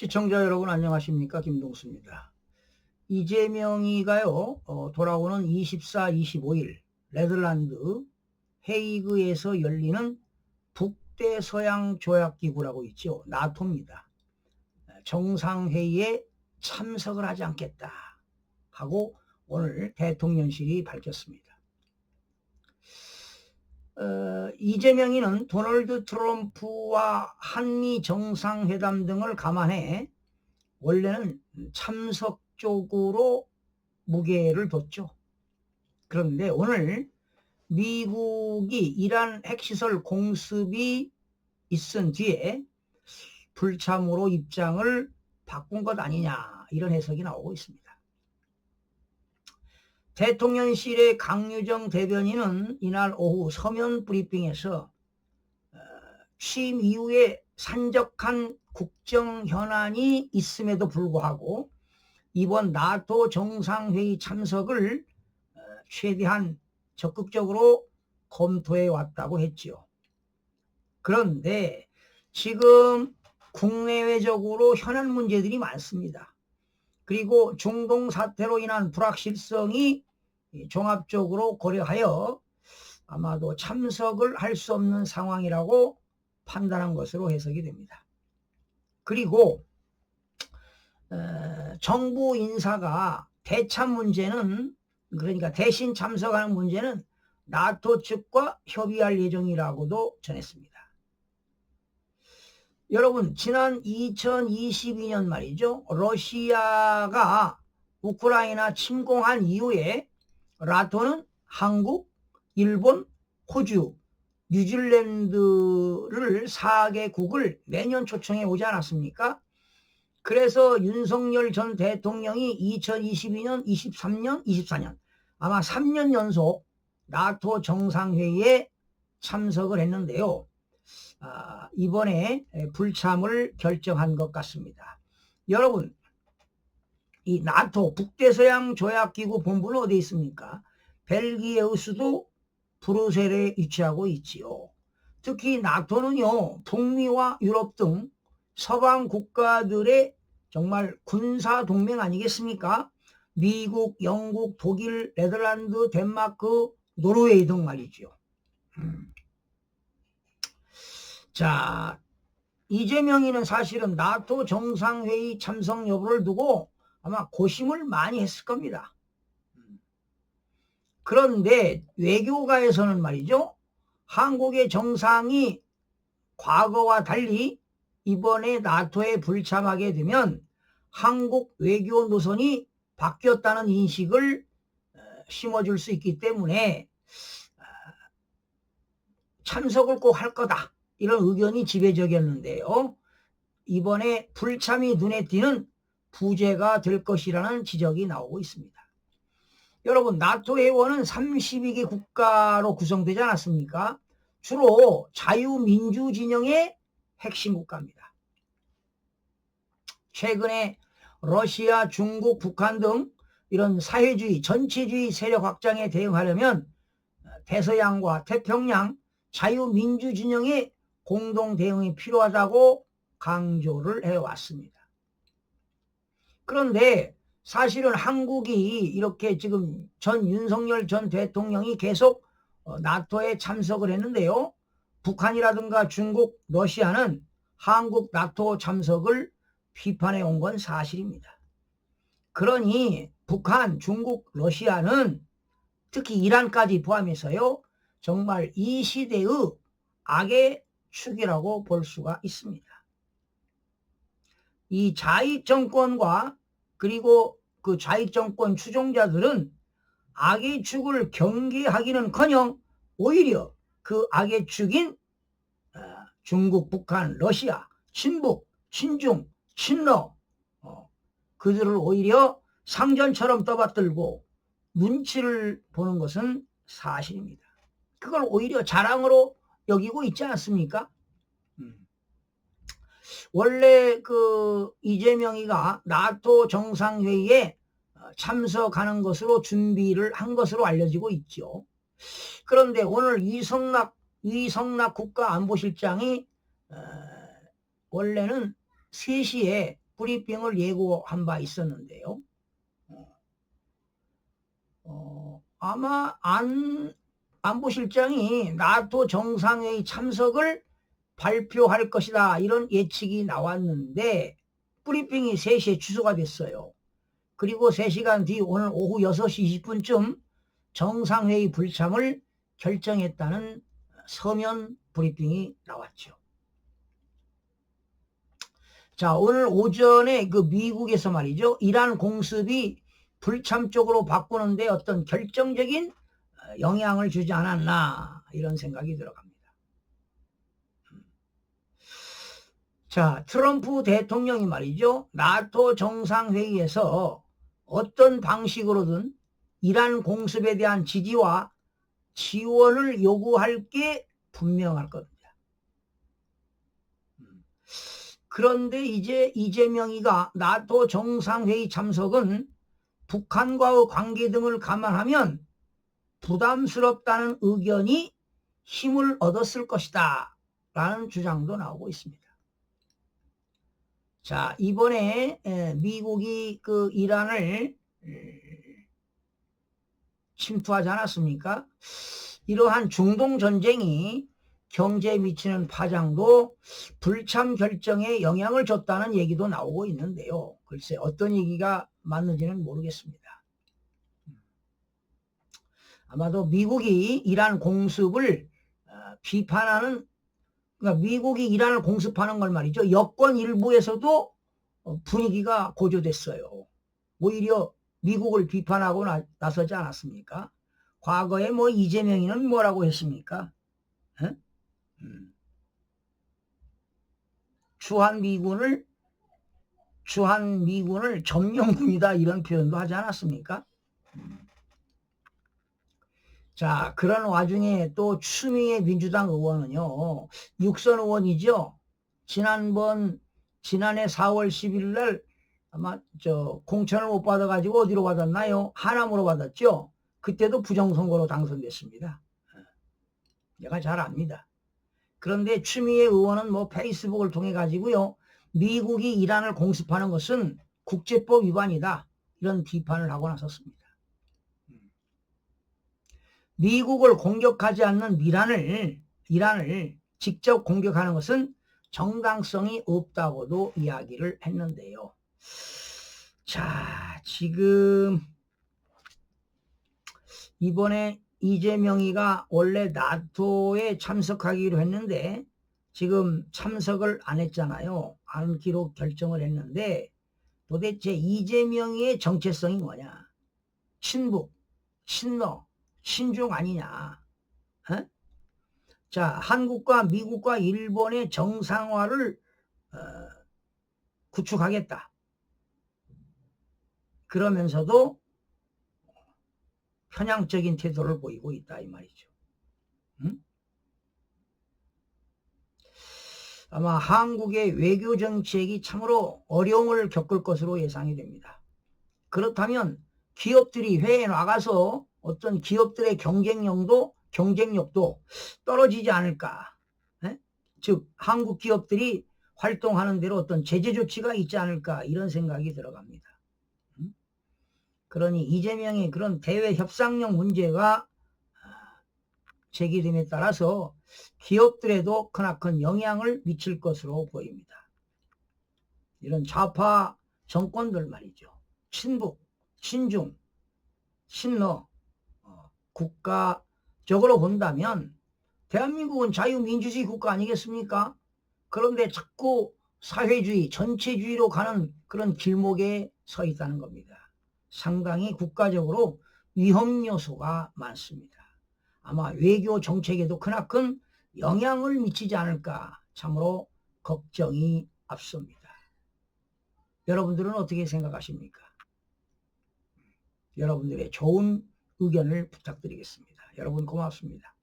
시청자 여러분 안녕하십니까? 김동수입니다. 이재명이가요 돌아오는 24, 25일 네덜란드 헤이그에서 열리는 북대서양 조약기구라고 있죠. 나토입니다. 정상회의에 참석을 하지 않겠다 하고 오늘 대통령실이 밝혔습니다. 이재명이는 도널드 트럼프와 한미 정상회담 등을 감안해 원래는 참석 쪽으로 무게를 뒀죠. 그런데 오늘 미국이 이란 핵시설 공습이 있은 뒤에 불참으로 입장을 바꾼 것 아니냐 이런 해석이 나오고 있습니다. 대통령실의 강유정 대변인은 이날 오후 서면 브리핑에서 취임 이후에 산적한 국정 현안이 있음에도 불구하고 이번 나토 정상회의 참석을 최대한 적극적으로 검토해 왔다고 했지요. 그런데 지금 국내외적으로 현안 문제들이 많습니다. 그리고 중동 사태로 인한 불확실성이 종합적으로 고려하여 아마도 참석을 할 수 없는 상황이라고 판단한 것으로 해석이 됩니다. 그리고 정부 인사가 대참 문제는, 그러니까 대신 참석하는 문제는 나토 측과 협의할 예정이라고도 전했습니다. 여러분, 지난 2022년 말이죠. 러시아가 우크라이나 침공한 이후에 나토는 한국, 일본, 호주, 뉴질랜드를 4개국을 매년 초청해 오지 않았습니까? 그래서 윤석열 전 대통령이 2022년, 23년, 24년 아마 3년 연속 나토 정상회의에 참석을 했는데요. 이번에 불참을 결정한 것 같습니다. 여러분, 이 나토 북대서양 조약기구 본부는 어디 있습니까? 벨기에의 수도 브뤼셀에 위치하고 있지요. 특히 나토는요, 북미와 유럽 등 서방 국가들의 정말 군사 동맹 아니겠습니까? 미국, 영국, 독일, 네덜란드, 덴마크, 노르웨이 등 말이죠. 자, 이재명이는 사실은 나토 정상회의 참석 여부를 두고 아마 고심을 많이 했을 겁니다. 그런데 외교가에서는 말이죠, 한국의 정상이 과거와 달리 이번에 나토에 불참하게 되면 한국 외교 노선이 바뀌었다는 인식을 심어줄 수 있기 때문에 참석을 꼭 할 거다 이런 의견이 지배적이었는데요. 이번에 불참이 눈에 띄는 부재가 될 것이라는 지적이 나오고 있습니다. 여러분, 나토 회원은 32개 국가로 구성되지 않았습니까? 주로 자유민주 진영의 핵심 국가입니다. 최근에 러시아, 중국, 북한 등 이런 사회주의, 전체주의 세력 확장에 대응하려면 대서양과 태평양 자유민주 진영의 공동 대응이 필요하다고 강조를 해왔습니다. 그런데 사실은 한국이 이렇게 지금 윤석열 전 대통령이 계속 나토에 참석을 했는데요. 북한이라든가 중국, 러시아는 한국 나토 참석을 비판해 온 건 사실입니다. 그러니 북한, 중국, 러시아는 특히 이란까지 포함해서요, 정말 이 시대의 악의 축이라고 볼 수가 있습니다. 이 좌익 정권과 그리고 그 좌익 정권 추종자들은 악의 축을 경계하기는커녕 오히려 그 악의 축인 중국, 북한, 러시아, 친북, 친중, 친러 그들을 오히려 상전처럼 떠받들고 눈치를 보는 것은 사실입니다. 그걸 오히려 자랑으로 여기고 있지 않습니까? 원래 그 이재명이가 나토 정상회의에 참석하는 것으로 준비를 한 것으로 알려지고 있죠. 그런데 오늘 이성락 국가안보실장이 원래는 3시에 브리핑을 예고한 바 있었는데요. 아마 안보실장이 나토 정상회의 참석을 발표할 것이다 이런 예측이 나왔는데 브리핑이 3시에 취소가 됐어요. 그리고 3시간 뒤 오늘 오후 6시 20분쯤 정상회의 불참을 결정했다는 서면 브리핑이 나왔죠. 자, 오늘 오전에 그 미국에서 말이죠. 이란 공습이 불참 쪽으로 바꾸는데 어떤 결정적인 영향을 주지 않았나 이런 생각이 들어갑니다. 자, 트럼프 대통령이 말이죠. 나토 정상회의에서 어떤 방식으로든 이란 공습에 대한 지지와 지원을 요구할 게 분명할 겁니다. 그런데 이제 이재명이가 나토 정상회의 참석은 북한과의 관계 등을 감안하면 부담스럽다는 의견이 힘을 얻었을 것이다 라는 주장도 나오고 있습니다. 자, 이번에 미국이 그 이란을 침투하지 않았습니까? 이러한 중동 전쟁이 경제에 미치는 파장도 불참 결정에 영향을 줬다는 얘기도 나오고 있는데요. 글쎄 어떤 얘기가 맞는지는 모르겠습니다. 아마도 미국이 이란 공습을 비판하는, 그러니까 미국이 이란을 공습하는 걸 말이죠. 여권 일부에서도 분위기가 고조됐어요. 오히려 미국을 비판하고 나서지 않았습니까? 과거에 뭐 이재명이는 뭐라고 했습니까? 주한미군을 점령군이다 이런 표현도 하지 않았습니까? 자, 그런 와중에 또 추미애 민주당 의원은요, 육선 의원이죠. 지난해 4월 10일 날 아마 공천을 못 받아가지고 어디로 받았나요? 하남으로 받았죠. 그때도 부정선거로 당선됐습니다. 내가 잘 압니다. 그런데 추미애 의원은 뭐 페이스북을 통해 가지고요, 미국이 이란을 공습하는 것은 국제법 위반이다 이런 비판을 하고 나섰습니다. 미국을 공격하지 않는 이란을 직접 공격하는 것은 정당성이 없다고도 이야기를 했는데요. 자, 지금 이번에 이재명이가 원래 나토에 참석하기로 했는데 지금 참석을 안 했잖아요. 않기로 결정을 했는데 도대체 이재명의 정체성이 뭐냐? 친북, 친러, 친중 아니냐? 어? 자, 한국과 미국과 일본의 정상화를 구축하겠다. 그러면서도 편향적인 태도를 보이고 있다 이 말이죠. 아마 한국의 외교 정책이 참으로 어려움을 겪을 것으로 예상이 됩니다. 그렇다면 기업들이 해외에 나가서 어떤 기업들의 경쟁력도 떨어지지 않을까. 즉 한국 기업들이 활동하는 대로 어떤 제재 조치가 있지 않을까 이런 생각이 들어갑니다. 그러니 이재명의 그런 대외 협상력 문제가 제기됨에 따라서 기업들에도 크나큰 영향을 미칠 것으로 보입니다. 이런 좌파 정권들 말이죠. 친북, 친중, 친러, 국가적으로 본다면 대한민국은 자유민주주의 국가 아니겠습니까? 그런데 자꾸 사회주의, 전체주의로 가는 그런 길목에 서 있다는 겁니다. 상당히 국가적으로 위험 요소가 많습니다. 아마 외교 정책에도 크나큰 영향을 미치지 않을까 참으로 걱정이 앞섭니다. 여러분들은 어떻게 생각하십니까? 여러분들의 좋은 의견을 부탁드리겠습니다. 여러분 고맙습니다.